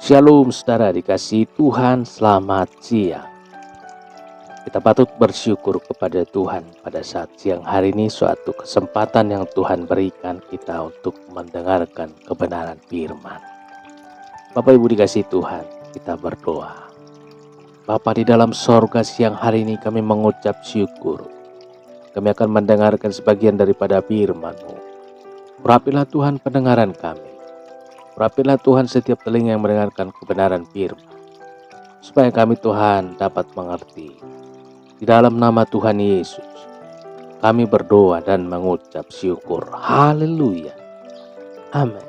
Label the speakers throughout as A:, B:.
A: Shalom saudara dikasihi Tuhan, selamat siang. Kita patut bersyukur kepada Tuhan pada saat siang hari ini, suatu kesempatan yang Tuhan berikan kita untuk mendengarkan kebenaran firman. Bapak Ibu dikasihi Tuhan, kita berdoa. Bapa di dalam sorga, siang hari ini kami mengucap syukur. Kami akan mendengarkan sebagian daripada firman-Mu. Urapilah Tuhan pendengaran kami. Urapilah Tuhan setiap telinga yang mendengarkan kebenaran firman, supaya kami Tuhan dapat mengerti. Di dalam nama Tuhan Yesus, kami berdoa dan mengucap syukur. Haleluya. Amin.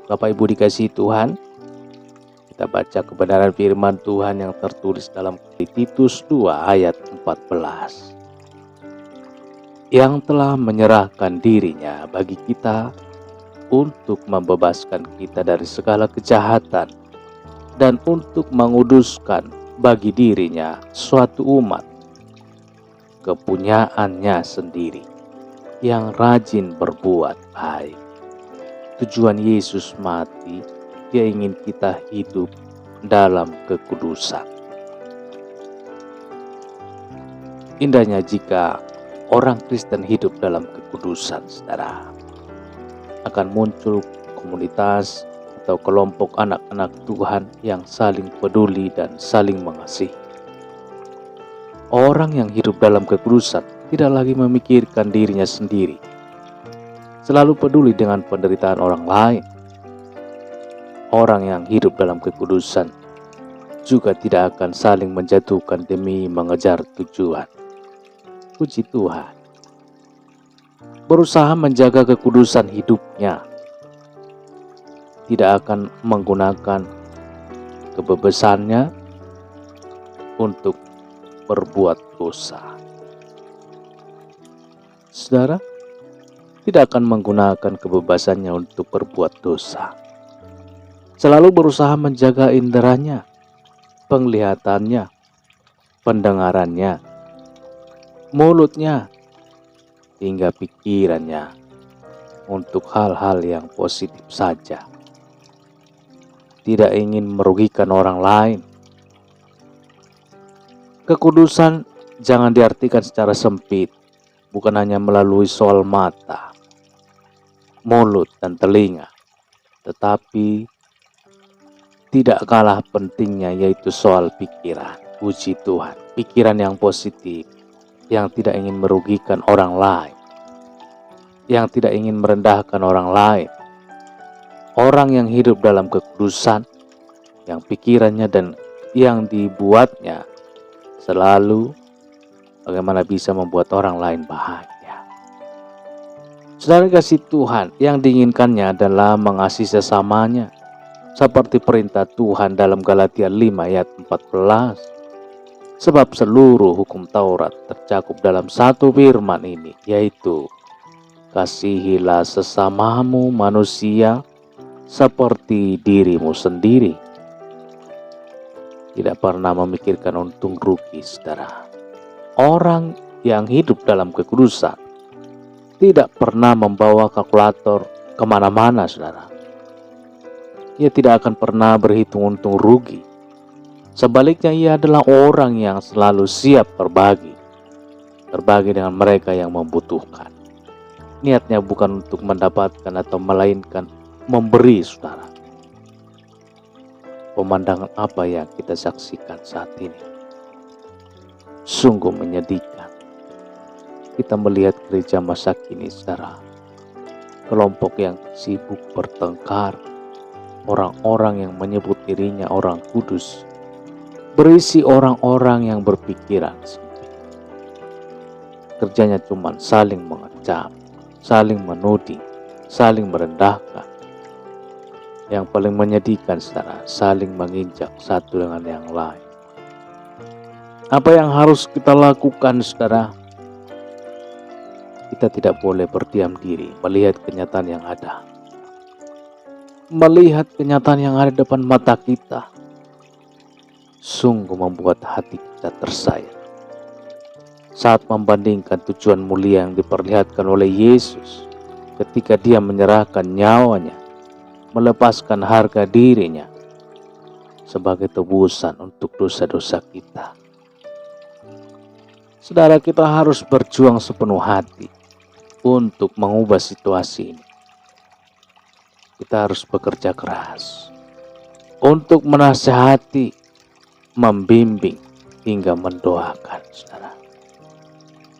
A: Bapak Ibu dikasihi Tuhan, kita baca kebenaran firman Tuhan yang tertulis dalam Titus 2 ayat 14. Yang telah menyerahkan dirinya bagi kita untuk membebaskan kita dari segala kejahatan dan untuk menguduskan bagi dirinya suatu umat kepunyaannya sendiri yang rajin berbuat baik. Tujuan Yesus mati, Dia ingin kita hidup dalam kekudusan. Indahnya jika orang Kristen hidup dalam kekudusan, saudara. Akan muncul komunitas atau kelompok anak-anak Tuhan yang saling peduli dan saling mengasihi. Orang yang hidup dalam kekudusan tidak lagi memikirkan dirinya sendiri, selalu peduli dengan penderitaan orang lain. Orang yang hidup dalam kekudusan juga tidak akan saling menjatuhkan demi mengejar tujuan. Puji Tuhan. Berusaha menjaga kekudusan hidupnya, tidak akan menggunakan kebebasannya untuk berbuat dosa. Saudara, tidak akan menggunakan kebebasannya untuk berbuat dosa. Selalu berusaha menjaga inderanya, penglihatannya, pendengarannya, mulutnya, hingga pikirannya untuk hal-hal yang positif saja. Tidak ingin merugikan orang lain. Kekudusan jangan diartikan secara sempit, bukan hanya melalui soal mata, mulut, dan telinga, tetapi tidak kalah pentingnya yaitu soal pikiran. Puji Tuhan, pikiran yang positif, yang tidak ingin merugikan orang lain, yang tidak ingin merendahkan orang lain. Orang yang hidup dalam kekudusan, yang pikirannya dan yang dibuatnya selalu bagaimana bisa membuat orang lain bahagia. Saudara kasih Tuhan, yang diinginkannya adalah mengasihi sesamanya, seperti perintah Tuhan dalam Galatia 5 ayat 14. Sebab seluruh hukum Taurat tercakup dalam satu firman ini, yaitu kasihilah sesamamu manusia seperti dirimu sendiri. Tidak pernah memikirkan untung rugi, saudara. Orang yang hidup dalam kekudusan tidak pernah membawa kalkulator kemana-mana, saudara. Ia tidak akan pernah berhitung untung rugi. Sebaliknya, ia adalah orang yang selalu siap berbagi dengan mereka yang membutuhkan. Niatnya bukan untuk mendapatkan atau melainkan memberi, saudara. Pemandangan apa yang kita saksikan saat ini sungguh menyedihkan. Kita melihat gereja masa kini, saudara. Kelompok yang sibuk bertengkar, orang-orang yang menyebut dirinya orang kudus, berisi orang-orang yang berpikiran sempit. Kerjanya cuma saling mengecam, saling menuding, saling merendahkan. Yang paling menyedihkan, saudara, saling menginjak satu dengan yang lain. Apa yang harus kita lakukan, saudara? Kita tidak boleh berdiam diri melihat kenyataan yang ada. Melihat kenyataan yang ada depan mata kita sungguh membuat hati kita tersayat. Saat membandingkan tujuan mulia yang diperlihatkan oleh Yesus ketika Dia menyerahkan nyawanya, melepaskan harga dirinya sebagai tebusan untuk dosa-dosa kita. Saudara, kita harus berjuang sepenuh hati untuk mengubah situasi ini. Kita harus bekerja keras untuk menasihati, membimbing, hingga mendoakan, saudara,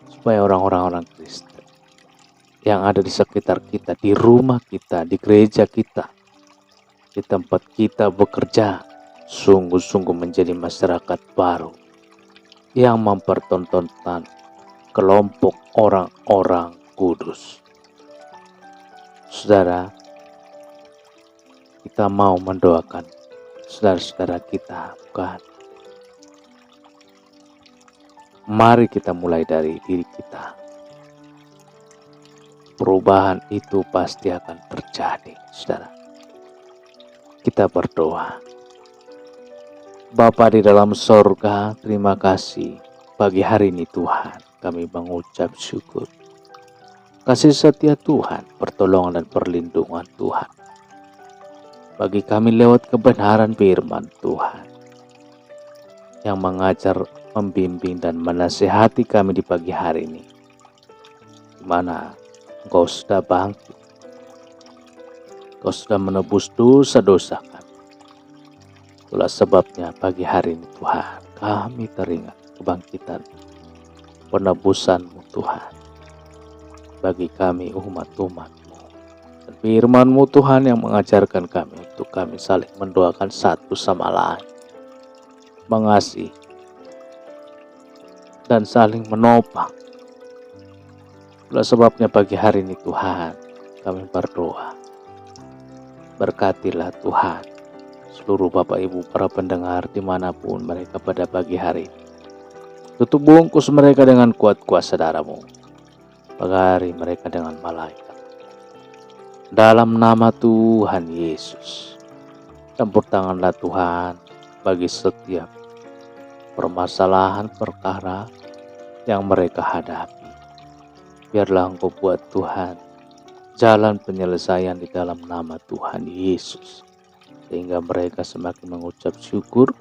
A: supaya orang-orang Kristen yang ada di sekitar kita, di rumah kita, di gereja kita, di tempat kita bekerja, sungguh-sungguh menjadi masyarakat baru yang mempertontonkan kelompok orang-orang kudus. Saudara, kita mau mendoakan saudara-saudara kita, bukan? Mari kita mulai dari diri kita. Perubahan itu pasti akan terjadi, saudara. Kita berdoa. Bapa di dalam sorga, terima kasih pagi hari ini Tuhan. Kami mengucap syukur. Kasih setia Tuhan, pertolongan dan perlindungan Tuhan bagi kami lewat kebenaran firman Tuhan yang mengajar, membimbing dan menasihati kami di pagi hari ini, di mana Engkau sudah bangkit, Engkau sudah menebus dosa-dosa kami. Itulah sebabnya pagi hari ini Tuhan, kami teringat kebangkitan, penebusan-Mu Tuhan bagi kami umat-umat-Mu. Dan firman-Mu Tuhan yang mengajarkan kami untuk kami saling mendoakan satu sama lain, mengasihi dan saling menopang. Itulah sebabnya pagi hari ini Tuhan, kami berdoa. Berkatilah Tuhan seluruh Bapak Ibu para pendengar dimanapun mereka pada pagi hari ini. Tutup bungkus mereka dengan kuat kuasa darah-Mu. Pagari mereka dengan malaikat. Dalam nama Tuhan Yesus, campur tanganlah Tuhan bagi setiap permasalahan perkara yang mereka hadapi. Biarlah Engkau buat Tuhan jalan penyelesaian di dalam nama Tuhan Yesus, sehingga mereka semakin mengucap syukur,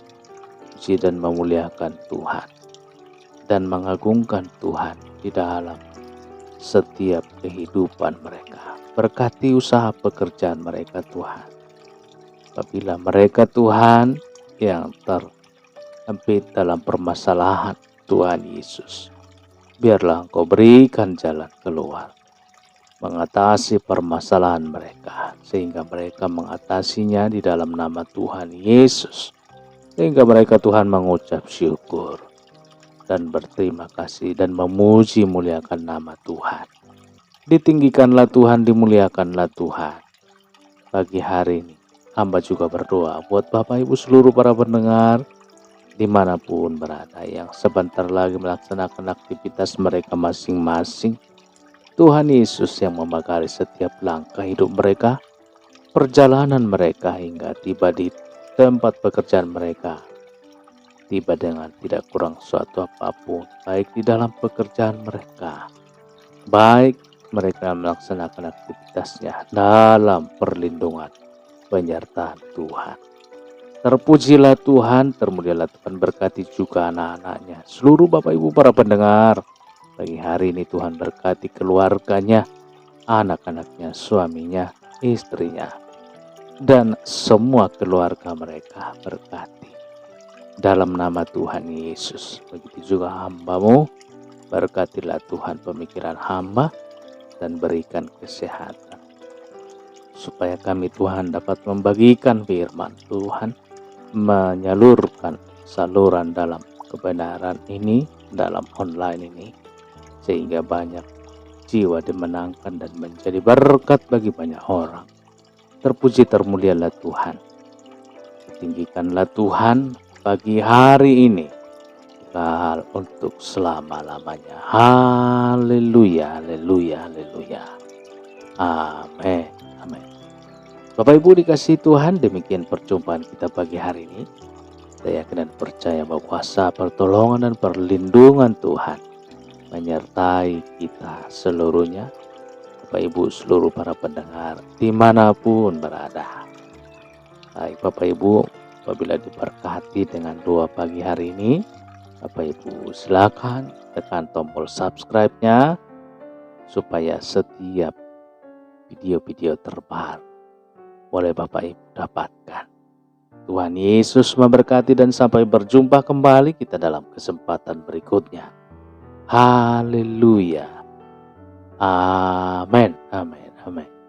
A: puji dan memuliakan Tuhan, dan mengagungkan Tuhan di dalam setiap kehidupan mereka. Berkati usaha pekerjaan mereka Tuhan. Apabila mereka Tuhan yang terhimpit dalam permasalahan Tuhan Yesus, biarlah Engkau berikan jalan keluar, mengatasi permasalahan mereka, sehingga mereka mengatasinya di dalam nama Tuhan Yesus, sehingga mereka Tuhan mengucap syukur dan berterima kasih dan memuji muliakan nama Tuhan. Ditinggikanlah Tuhan, dimuliakanlah Tuhan. Pagi hari ini hamba juga berdoa buat Bapak Ibu seluruh para pendengar dimanapun berada yang sebentar lagi melaksanakan aktivitas mereka masing-masing. Tuhan Yesus yang memagari setiap langkah hidup mereka, perjalanan mereka hingga tiba di tempat pekerjaan mereka, tiba dengan tidak kurang suatu apapun, baik di dalam pekerjaan mereka, baik mereka melaksanakan aktivitasnya dalam perlindungan penyertaan Tuhan. Terpujilah Tuhan, termulialah Tuhan, berkati juga anak-anaknya, seluruh Bapak Ibu para pendengar. Pagi hari ini Tuhan berkati keluarganya, anak-anaknya, suaminya, istrinya, dan semua keluarga mereka berkati. Dalam nama Tuhan Yesus, begitu juga hamba-Mu, berkatilah Tuhan pemikiran hamba dan berikan kesehatan, supaya kami Tuhan dapat membagikan firman Tuhan, menyalurkan saluran dalam kebenaran ini, dalam online ini, sehingga banyak jiwa dimenangkan dan menjadi berkat bagi banyak orang. Terpuji termulialah Tuhan, tinggikanlah Tuhan pagi hari ini, kekal untuk selama-lamanya. Haleluya, haleluya, haleluya. Amin, amin. Bapak Ibu dikasihi Tuhan, demikian perjumpaan kita pagi hari ini. Saya yakin dan percaya bahwa kuasa pertolongan dan perlindungan Tuhan menyertai kita seluruhnya. Bapak Ibu seluruh para pendengar dimanapun berada. Baik Bapak Ibu apabila diberkati dengan doa pagi hari ini. Bapak Ibu silakan tekan tombol subscribe-nya supaya setiap video-video terbaru boleh Bapak Ibu dapatkan. Tuhan Yesus memberkati dan sampai berjumpa kembali kita dalam kesempatan berikutnya. Haleluya. Amin. Amin. Amin.